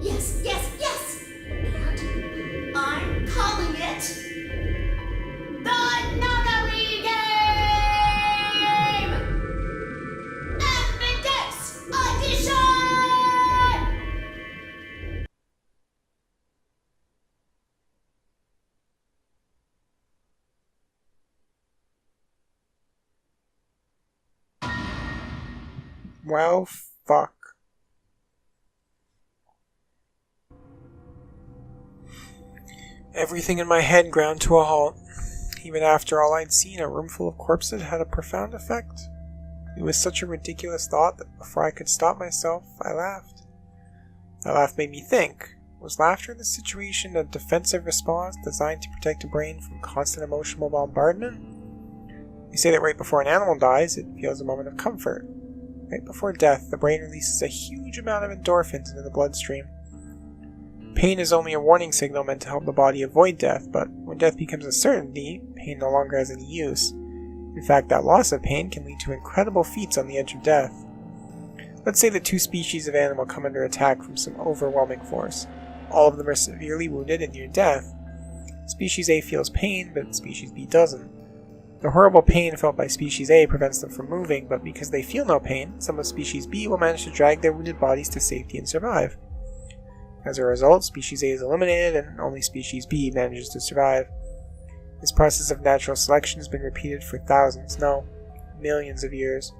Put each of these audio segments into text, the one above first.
Yes, yes, yes! And I'm calling it the Nonary Game! Evidence Audition! Well, fuck. Everything in my head ground to a halt. Even after all I'd seen, a room full of corpses had a profound effect. It was such a ridiculous thought that before I could stop myself, I laughed. That laugh made me think. Was laughter in this situation a defensive response designed to protect a brain from constant emotional bombardment? They say that right before an animal dies, it feels a moment of comfort. Right before death, the brain releases a huge amount of endorphins into the bloodstream. Pain is only a warning signal meant to help the body avoid death, but when death becomes a certainty, pain no longer has any use. In fact, that loss of pain can lead to incredible feats on the edge of death. Let's say that two species of animal come under attack from some overwhelming force. All of them are severely wounded and near death. Species A feels pain, but Species B doesn't. The horrible pain felt by Species A prevents them from moving, but because they feel no pain, some of Species B will manage to drag their wounded bodies to safety and survive. As a result, Species A is eliminated and only Species B manages to survive. This process of natural selection has been repeated for thousands, no, millions of years.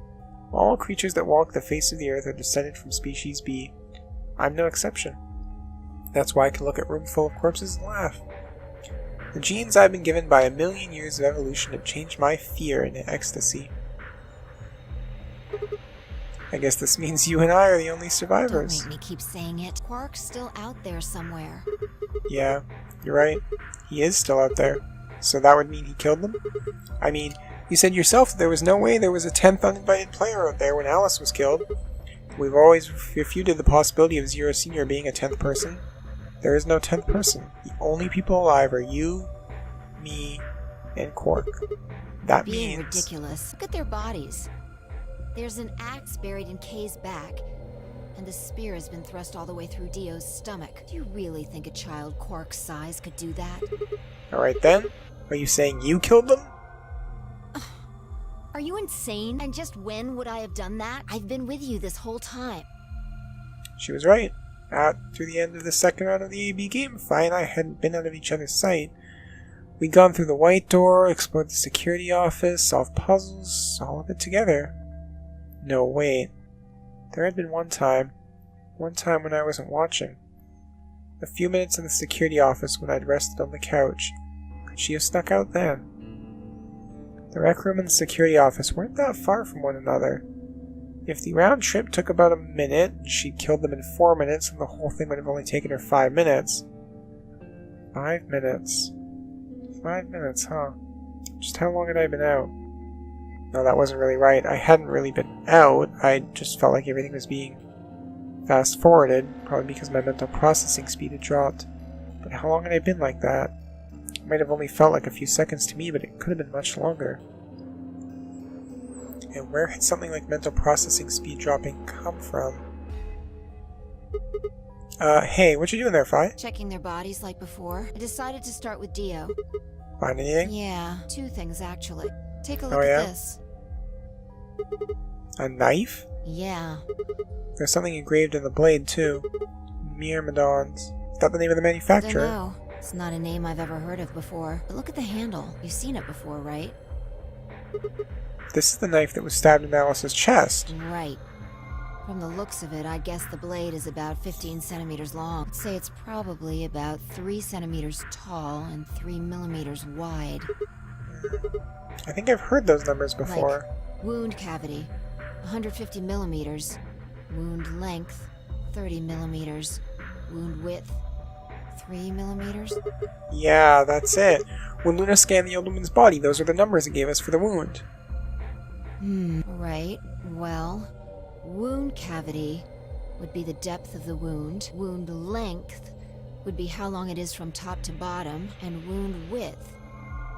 All creatures that walk the face of the earth are descended from Species B. I'm no exception. That's why I can look at a room full of corpses and laugh. The genes I've been given by a million years of evolution have changed my fear into ecstasy. I guess this means you and I are the only survivors. Don't make me keep saying it. Quark's still out there somewhere. Yeah, you're right. He is still out there. So that would mean he killed them? I mean, you said yourself that there was no way there was a 10th uninvited player out there when Alice was killed. We've always refuted the possibility of Zero Senior being a 10th person. There is no 10th person. The only people alive are you, me, and Quark. That Being means... ridiculous. Look at their bodies. There's an axe buried in Kay's back, and the spear has been thrust all the way through Dio's stomach. Do you really think a child Quark's size could do that? Alright then. Are you saying you killed them? Are you insane? And just when would I have done that? I've been with you this whole time. She was right. Through the end of the second round of the AB game, Fi and I hadn't been out of each other's sight. We'd gone through the White Door, explored the security office, solved puzzles, all of it together. No, wait. There had been one time when I wasn't watching. A few minutes in the security office when I'd rested on the couch. Could she have snuck out then? The rec room and the security office weren't that far from one another. If the round trip took about a minute, and she'd killed them in 4 minutes, and the whole thing would have only taken her 5 minutes. 5 minutes. 5 minutes, huh? Just how long had I been out? No, that wasn't really right. I hadn't really been out. I just felt like everything was being fast-forwarded, probably because my mental processing speed had dropped. But how long had I been like that? It might have only felt like a few seconds to me, but it could have been much longer. And where had something like mental processing speed dropping come from? Hey, what you doing there, Fi? Checking their bodies like before. I decided to start with Dio. Find anything? Yeah, 2 things actually. Take a look Oh, yeah? at this. A knife? Yeah. There's something engraved in the blade, too. Myrmidons. Is that the name of the manufacturer? Don't know. It's not a name I've ever heard of before. But look at the handle. You've seen it before, right? This is the knife that was stabbed in Alice's chest. Right. From the looks of it, I guess the blade is about 15 centimeters long. I'd say it's probably about 3 centimeters tall and 3 millimeters wide. I think I've heard those numbers before. Like wound cavity, 150 millimeters. Wound length, 30 millimeters. Wound width, 3 millimeters. Yeah, that's it. When Luna scanned the old woman's body, those were the numbers it gave us for the wound. Right. Well, wound cavity would be the depth of the wound. Wound length would be how long it is from top to bottom. And wound width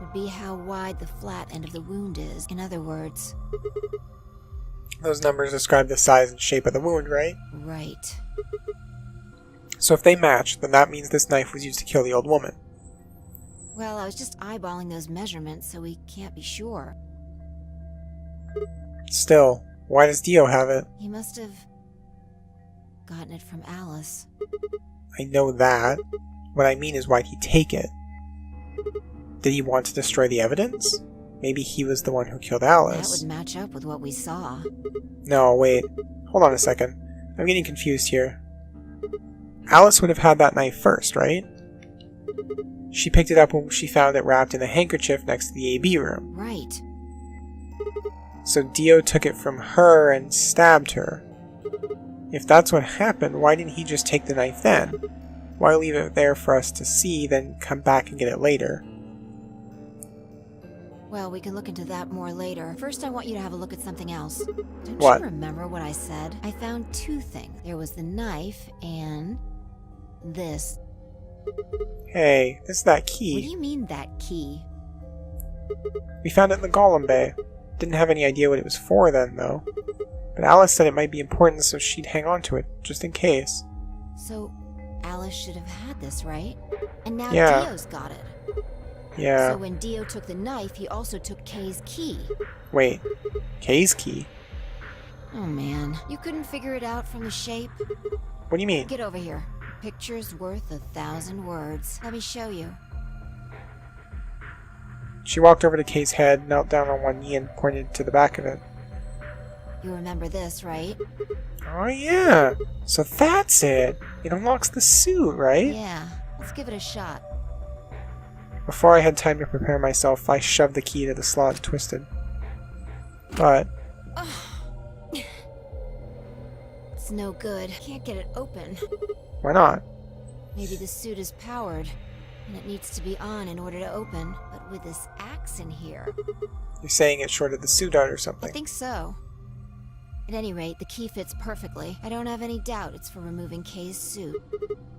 would be how wide the flat end of the wound is. In other words... Those numbers describe the size and shape of the wound, right? Right. So if they match, then that means this knife was used to kill the old woman. Well, I was just eyeballing those measurements, so we can't be sure. Still, why does Dio have it? He must have gotten it from Alice. I know that. What I mean is, why'd he take it? Did he want to destroy the evidence? Maybe he was the one who killed Alice. That would match up with what we saw. No, wait. Hold on a second. I'm getting confused here. Alice would have had that knife first, right? She picked it up when she found it wrapped in a handkerchief next to the AB room. Right. So Dio took it from her and stabbed her. If that's what happened, why didn't he just take the knife then? Why leave it there for us to see, then come back and get it later? Well, we can look into that more later. First, I want you to have a look at something else. Don't What? you remember what I said? I found two things. There was the knife and this. Hey, this is that What do key. you mean, that key? We found it in the Golem Bay. Didn't have any idea what it was for then, though. But Alice said it might be important, so she'd hang on to it, just in case. So, Alice should have had this, right? And now Yeah. Dio's got it. Yeah. So when Dio took the knife, he also took Kay's key. Wait. Kay's key? Oh man, you couldn't figure it out from the shape? What do you mean? Get over here. Picture's worth 1,000 words. Let me show you. She walked over to Kay's head, knelt down on one knee, and pointed to the back of it. You remember this, right? Oh yeah! So that's it! It unlocks the suit, right? Yeah, let's give it a shot. Before I had time to prepare myself, I shoved the key into the slot and twisted. But It's no good. Can't get it open. why not? Maybe the suit is powered, and it needs to be on in order to open. But with this axe in here... You're saying it shorted the suit out or I something. think so. At any rate, the key fits perfectly. I don't have any doubt it's for removing Kay's suit.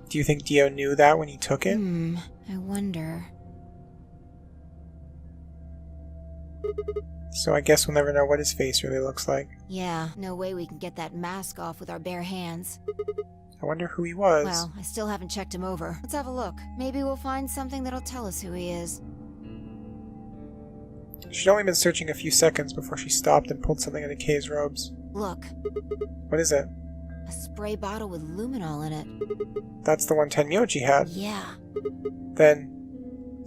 Do you think Dio knew that when he took it? I wonder... So I guess we'll never know what his face really looks like. Yeah, no way we can get that mask off with our bare hands. I wonder who he was. Well, I still haven't checked him over. Let's have a look. Maybe we'll find something that'll tell us who he is. She'd only been searching a few seconds before she stopped and pulled something out of Kay's robes. Look, What is it? a spray bottle with luminol in it. That's the one Tenmyoji had. Yeah, Then,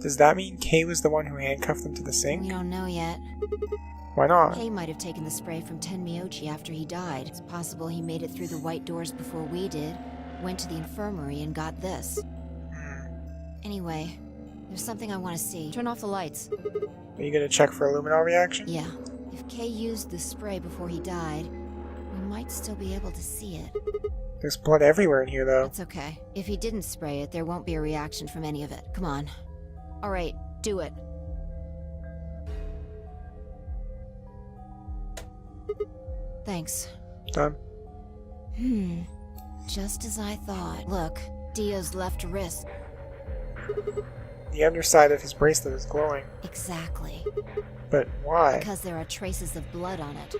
does that mean Kay was the one who handcuffed them to the we sink? don't know yet. Why not? Kay might have taken the spray from Tenmyoji after he died. It's possible he made it through the white doors before we did, went to the infirmary and got this. Anyway, there's something I want to see. Turn off the lights. Are you gonna check for a luminol reaction? Yeah, if Kay used the spray before he died, we might still be able to see it. There's blood everywhere in here, though. That's okay. If he didn't spray it, there won't be a reaction from any of it. Come on. Alright, do it. Thanks. Done. Just as I thought. Look, Dio's left wrist. The underside of his bracelet is glowing. Exactly. But why? Because there are traces of blood on it.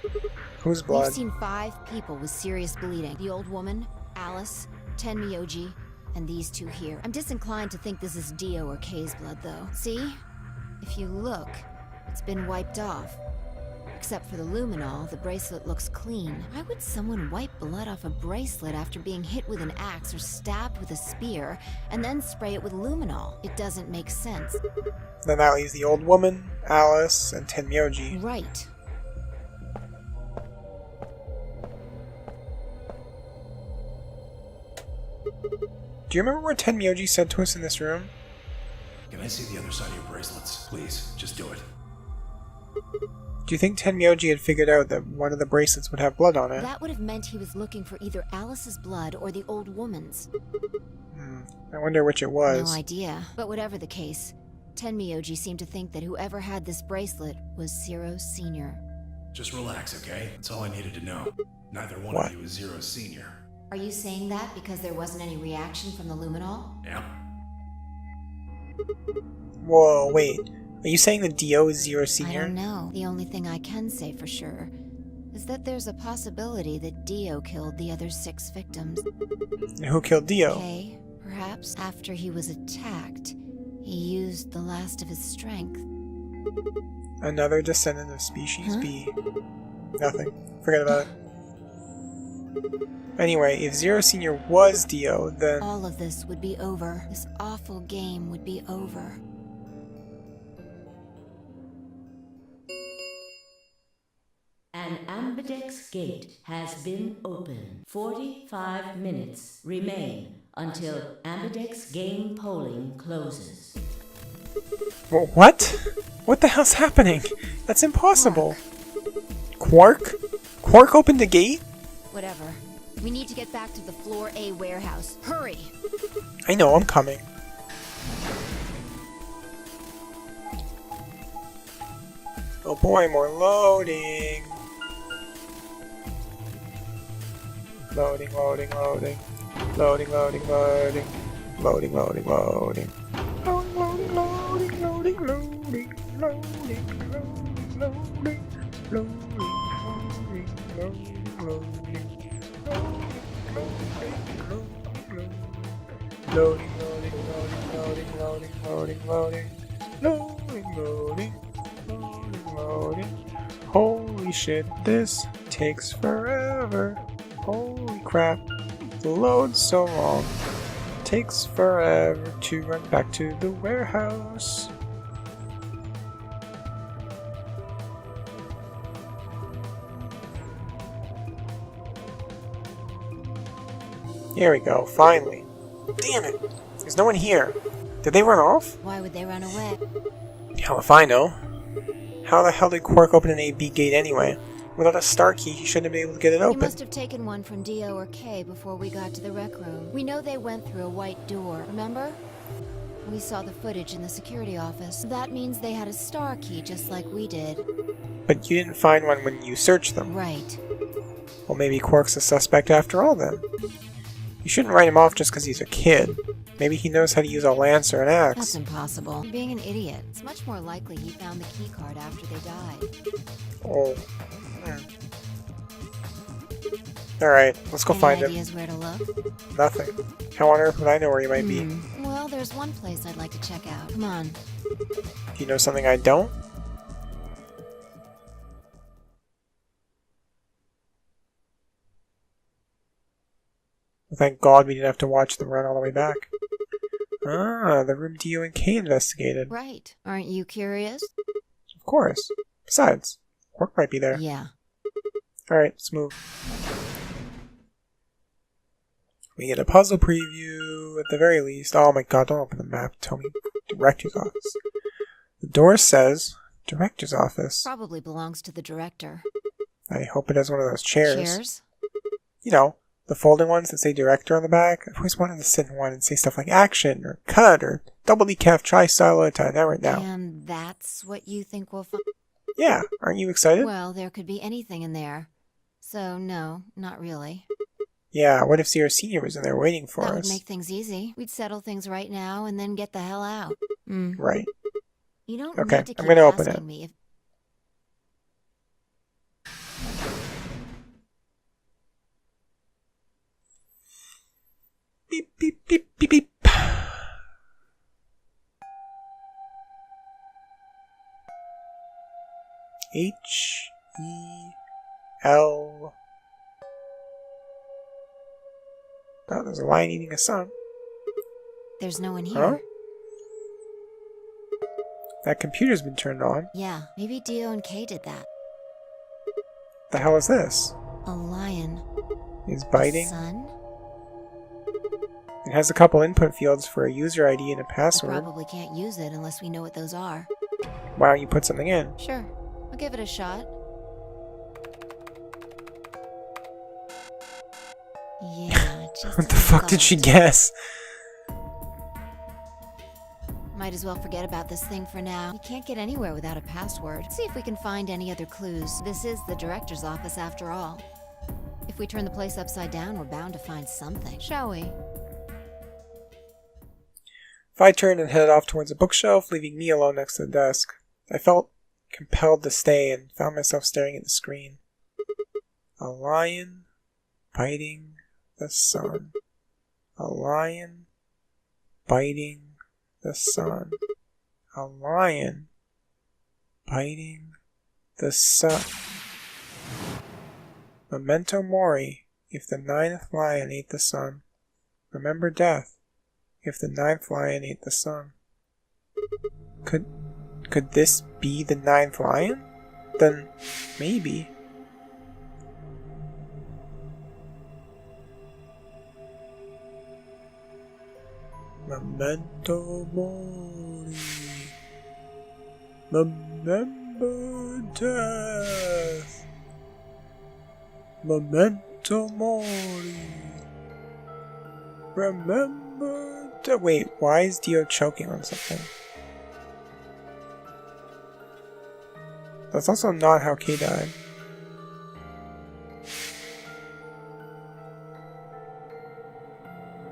Whose blood? We've seen 5 people with serious bleeding. The old woman, Alice, Tenmyoji, and these 2 here. I'm disinclined to think this is Dio or Kay's blood, though. See? If you look, it's been wiped off. Except for the luminol, the bracelet looks clean. Why would someone wipe blood off a bracelet after being hit with an axe or stabbed with a spear, and then spray it with luminol? It doesn't make sense. Then that leaves the old woman, Alice, and Tenmyoji. Right. Do you remember what Tenmyoji said to us in this room? Can I see the other side of your bracelets? Please, just do it. Do you think Tenmyoji had figured out that one of the bracelets would have blood on it? That would have meant he was looking for either Alice's blood or the old woman's. I wonder which it was. No idea. But whatever the case, Tenmyoji seemed to think that whoever had this bracelet was Zero Senior. Just relax, okay? That's all I needed to know. Neither one What? of you is Zero Senior. Are you saying that because there wasn't any reaction from the luminol? Yeah? Whoa, wait. Are you saying that Dio is Zero I Senior? don't know. The only thing I can say for sure is that there's a possibility that Dio killed the other 6 victims. And who killed Dio? Okay, perhaps after he was attacked, he used the last of his strength. Another descendant of species Huh? B. Nothing. Forget about it. Anyway, if Zero Senior was Dio, then... All of this would be over. This awful game would be over. An ambidex gate has been opened. 45 minutes remain until ambidex game polling closes. What? What the hell's happening? That's impossible. Quark? Quark opened the gate? Whatever. We need to get back to the Floor A warehouse. Hurry! I know, I'm coming. Oh boy, more loading. Loading, loading, loading. Loading, loading, loading. Loading, loading, loading. Loading, loading, loading, loading, loading, loading, loading, loading, loading, loading, loading. Loading, loading, loading, loading, loading, loading, loading, loading, loading, loading. Holy shit, this takes forever. Holy crap, the load's so long. Takes forever to run back to the warehouse. Here we go, finally. Damn it! There's no one here. Did they run off? Why would they run away? Hell if I know. How the hell did Quark open an AB gate anyway? Without a star key, he shouldn't have been able to get it He open. must have taken one from Dio or K before we got to the rec room. We know they went through a white door, remember? We saw the footage in the security office. That means they had a star key just like we did. But you didn't find one when you searched them. Right. Well, maybe Quark's a suspect after all then. You shouldn't write him off just because he's a kid. Maybe he knows how to use a lancer and That's axe. impossible. You're being an idiot. It's much more likely he found the key card after they died. Oh. Alright, let's go find Any him. ideas where to look? Nothing. How on earth would I know where he might be? Well, there's one place I'd like to check out. Come on. Do you know something I don't? Thank God we didn't have to watch them run all the way back. Ah, the room Dio and K investigated. Right. Aren't you curious? Of course. Besides, Quark might be there. Yeah. Alright, let's move. We get a puzzle preview, at the very least. Oh my god, don't open the map. Tell me Director's office. The door says Director's office. Probably belongs to the director. I hope it has one of those chairs. Chairs? You know, the folding ones that say Director on the back. I've always wanted to sit in one and say stuff like action, or cut, or double decaf, try silent, now right now. And that's what you think we'll find? Yeah, aren't you excited? Well, there could be anything in there. So, no, not really. Yeah, what if Zero Senior was in there waiting for That would us? make things easy. We'd settle things right now and then get the hell out. Right. You don't Okay, need to I'm keep gonna open asking it. me if... Beep, beep, beep, beep, beep. H-E-L. Oh, there's a lion eating a sun. There's no one here. Huh? That computer's been turned on. Yeah, maybe Dio and Kay did that. The hell is this? A lion. He's biting. Sun? It has a couple input fields for a user ID and a We password. probably can't use it unless we know what those are. Why don't you put something in? Sure, I'll give it a shot. Yeah, just What the as I fuck did she thought. guess? Might as well forget about this thing for now. You can't get anywhere without a password. See if we can find any other clues. This is the director's office after all. If we turn the place upside down, we're bound to find something, shall we? If I turned and headed off towards a bookshelf, leaving me alone next to the desk, I felt compelled to stay and found myself staring at the screen. A lion biting the sun. A lion biting the sun. A lion biting the sun. Memento mori, if the ninth lion ate the sun. Remember death, if the ninth lion ate the sun. Could this be the ninth lion? Then maybe. Memento mori. Remember death. Memento mori. Remember death. Wait, why is Dio choking on something? That's also not how Kay died.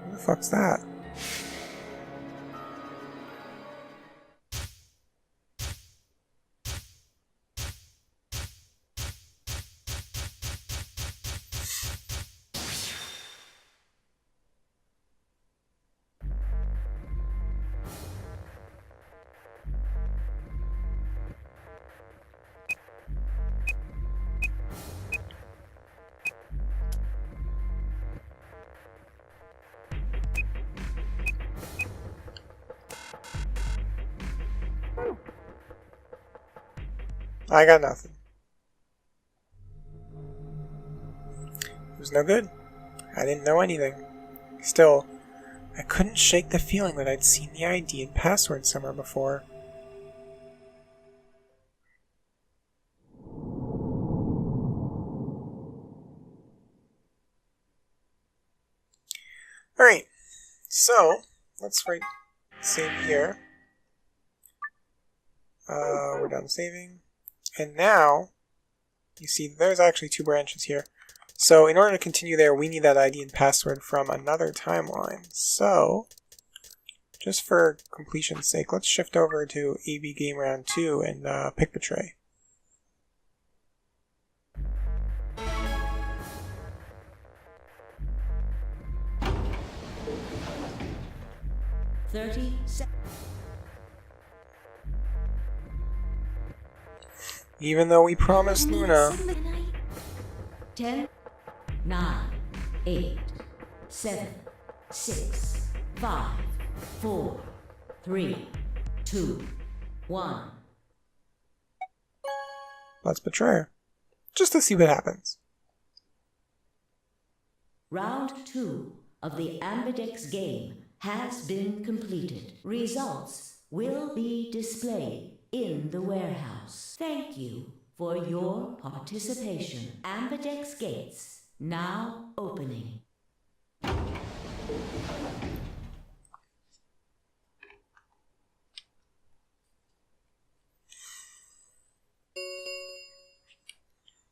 What the fuck's that? I got nothing. It was no good. I didn't know anything. Still, I couldn't shake the feeling that I'd seen the ID and password somewhere before. Alright, so let's save here. We're done saving. And now, you see there's actually two branches here. So in order to continue there, we need that ID and password from another timeline. So, just for completion's sake, let's shift over to AB Game Round 2 and pick Betray. Even though we promised Luna. 10, 9, 8, 7, 6, 5, 4, 3, 2, 1. Let's betray her. Just to see what happens. Round 2 of the Ambidex game has been completed. Results will be displayed in the warehouse. Thank you for your participation. Ambidex gates now opening.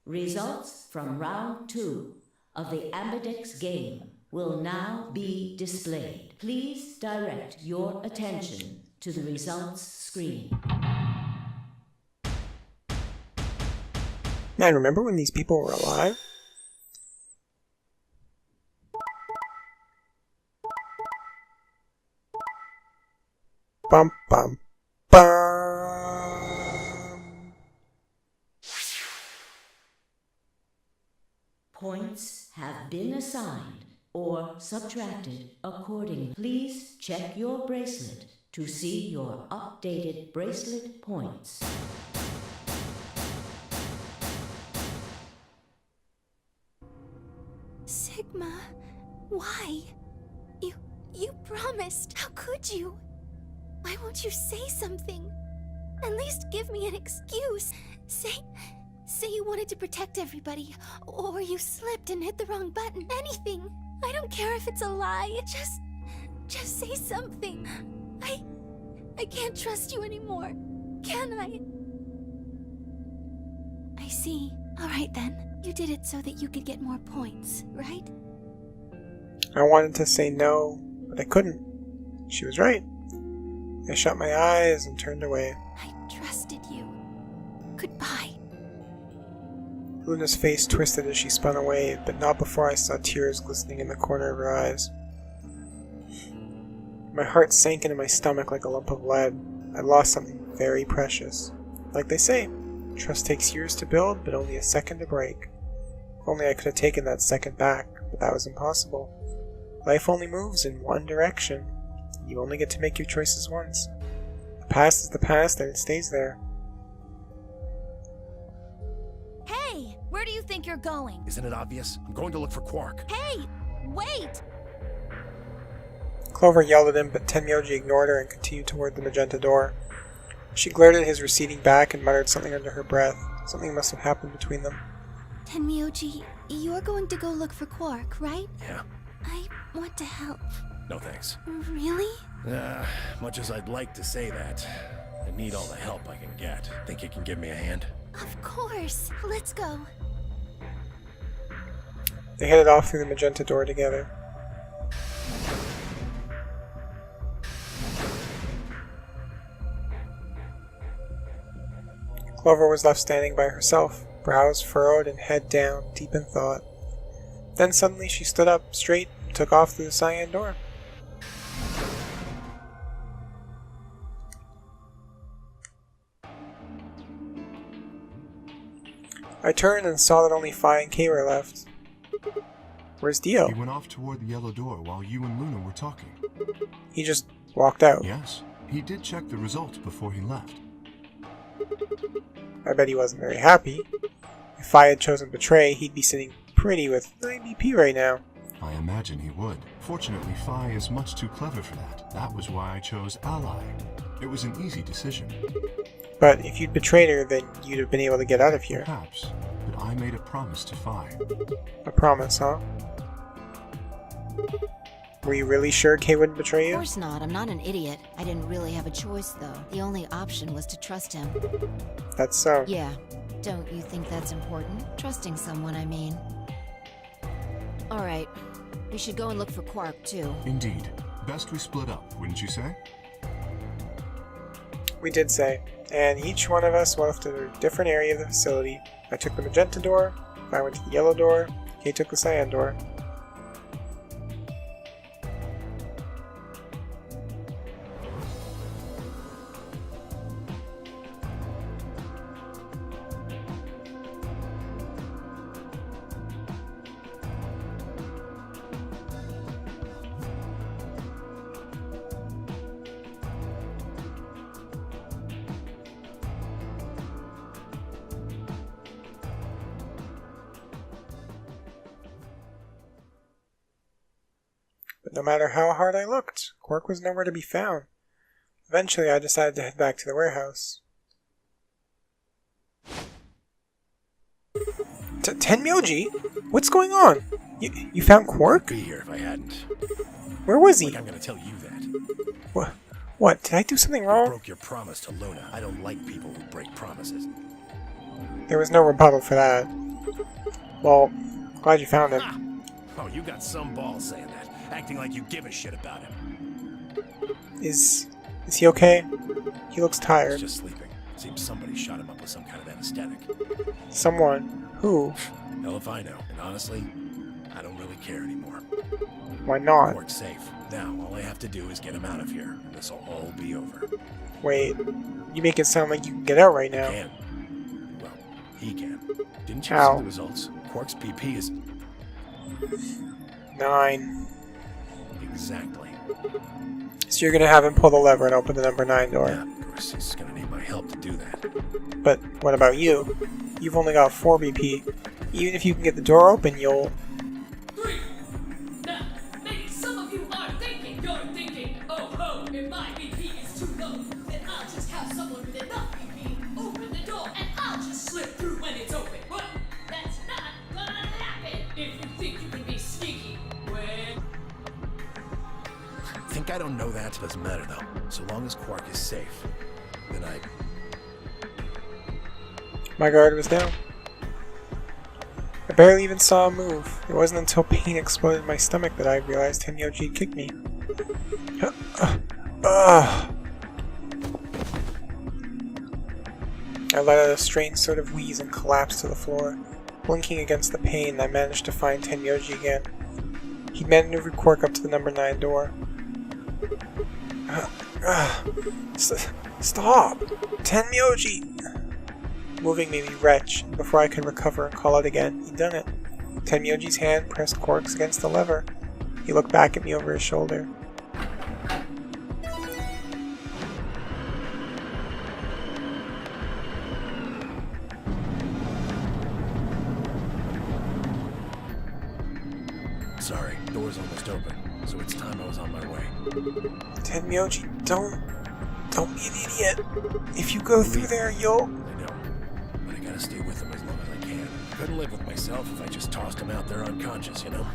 Results from round 2 of the Ambidex game will now be displayed. Please direct your attention to the results screen. Man, remember when these people were alive? Bum bum bum. Points have been assigned or subtracted accordingly. Please check your bracelet to see your updated bracelet points. Sigma, why? You promised. How could you? Why won't you say something? At least give me an excuse. Say you wanted to protect everybody, or you slipped and hit the wrong button. Anything. I don't care if it's a lie. Just say something. I can't trust you anymore. Can I? I see. All right then. You did it so that you could get more points, right? I wanted to say no, but I couldn't. She was right. I shut my eyes and turned away. I trusted you. Goodbye. Luna's face twisted as she spun away, but not before I saw tears glistening in the corner of her eyes. My heart sank into my stomach like a lump of lead. I lost something very precious. Like they say, trust takes years to build, but only a second to break. If only I could have taken that second back, but that was impossible. Life only moves in one direction. You only get to make your choices once. The past is the past, and it stays there. Hey, where do you think you're going? Isn't it obvious? I'm going to look for Quark. Hey, wait! Clover yelled at him, but Tenmyoji ignored her and continued toward the magenta door. She glared at his receding back and muttered something under her breath. Something must have happened between them. Tenmyoji, you're going to go look for Quark, right? Yeah. I want to help. No thanks. Really? Much as I'd like to say that, I need all the help I can get. Think you can give me a hand? Of course. Let's go. They headed off through the magenta door together. Clover was left standing by herself, brows furrowed and head down, deep in thought. Then suddenly she stood up straight and took off through the cyan door. I turned and saw that only Phi and Kay were left. Where's Dio? He went off toward the yellow door while you and Luna were talking. He just walked out. Yes, he did check the results before he left. I bet he wasn't very happy. If Phi had chosen Betray, he'd be sitting pretty with 9 BP right now. I imagine he would. Fortunately, Phi is much too clever for that. That was why I chose Ally. It was an easy decision. But if you'd betrayed her, then you'd have been able to get out of here. Perhaps, but I made a promise to Phi. A promise, huh? Were you really sure Kay wouldn't betray Of you? course not. I'm not an idiot. I didn't really have a choice, though. The only option was to trust him. That's so. Yeah. Don't you think that's important? Trusting someone, I mean. Alright. We should go and look for Quark, too. Indeed. Best we split up, wouldn't you say? We did say. And each one of us went to a different area of the facility. I took the magenta door, I went to the yellow door, Kay took the cyan door. But no matter how hard I looked, Quark was nowhere to be found. Eventually, I decided to head back to the warehouse. Tenmyoji? What's going on? You found Quark? Be here if I hadn't. Where was he? Like I'm gonna tell you that. What? Did I do something You wrong? broke your promise to Luna. I don't like people who break promises. There was no rebuttal for that. Well, glad you found him. Ha! Oh, you got some balls saying that. Acting like you give a shit about him. Is he okay? He looks He's tired. just sleeping. Seems somebody shot him up with some kind of anesthetic. Someone. Who? Hell if I know. And honestly, I don't really care anymore. Why not? Quark's safe. Now, all I have to do is get him out of here, and this will all be over. Wait, you make it sound like you can get out right now. Can. Well, he can. Didn't you How? see the results? Quark's BP is 9. exactly. So you're gonna have him pull the lever and open the number 9 door. Yeah, of course, he's gonna need my help to do that. But what about you? You've only got 4 BP. Even if you can get the door open, you'll... 3. Now, maybe some of you are thinking, oh, if my BP is too low, then I'll just have someone with enough BP open the door and I'll just slip through when it's open. But that's not gonna happen if you think you can be sneaky. When Think I don't know that? Doesn't matter, though. So long as Quark is safe, then I... My guard was down. I barely even saw him move. It wasn't until pain exploded in my stomach that I realized Tenmyoji had kicked me. I let out a strange sort of wheeze and collapsed to the floor. Blinking against the pain, I managed to find Tenmyoji again. He'd maneuvered Quark up to the number 9 door. Stop! Tenmyoji! Moving made me retch, and before I could recover and call out again, he'd done it. Tenmyoji's hand pressed Quark's against the lever. He looked back at me over his shoulder. Sorry, door's almost open, so it's time I was on my way. Tenmyoji, don't be an idiot. If you go through there, you'll... I know, but I gotta stay with him as long as I can. Couldn't live with myself if I just tossed him out there unconscious, you know?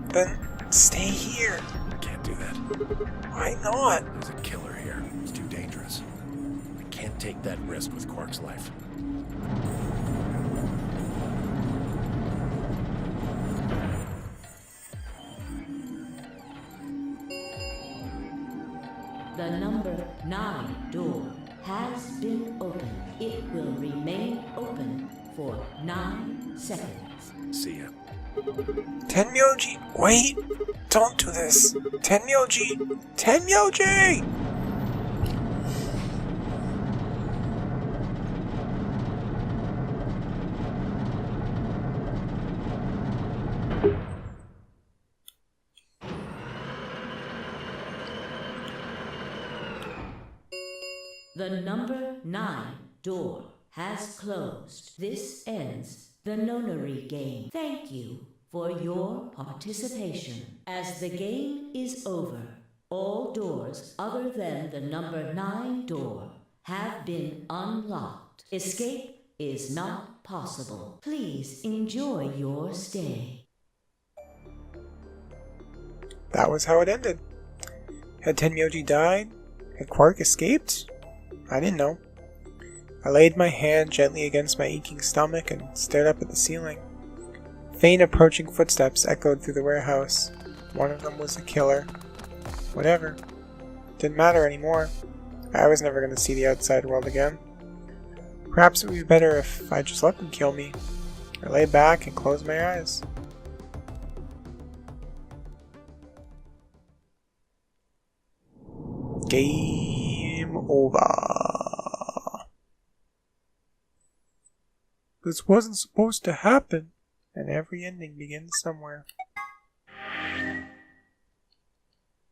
Then stay here. Can't do that. Why not? There's a killer here. It's too dangerous. I can't take that risk with Quark's life. The number 9 door has been opened. It will remain open for 9 seconds. See ya. Tenmyoji, wait! Don't do this! Tenmyoji! Tenmyoji! The number 9 door has closed. This ends the Nonary game. Thank you for your participation. As the game is over, all doors other than the number 9 door have been unlocked. Escape is not possible. Please enjoy your stay. That was how it ended. Had Tenmyoji died? Had Quark escaped? I didn't know. I laid my hand gently against my aching stomach and stared up at the ceiling. Faint approaching footsteps echoed through the warehouse. One of them was the killer. Whatever. Didn't matter anymore. I was never going to see the outside world again. Perhaps it would be better if I just let them kill me. I lay back and closed my eyes. Game over. This wasn't supposed to happen, and every ending begins somewhere.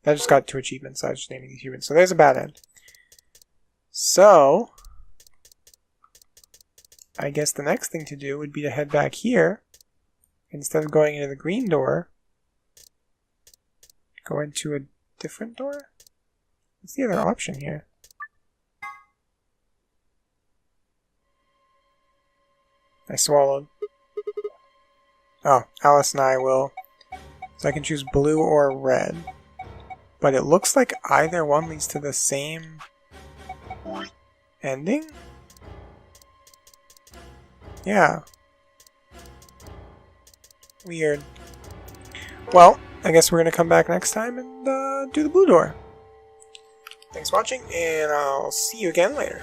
I just got 2 achievements, so I was just naming these achievements. So there's a bad end. So, I guess the next thing to do would be to head back here. Instead of going into the green door, go into a different door? What's the other option here? I swallowed. Oh, Alice and I will. So I can choose blue or red. But it looks like either one leads to the same ending? Yeah. Weird. Well, I guess we're going to come back next time and do the blue door. Thanks for watching, and I'll see you again later.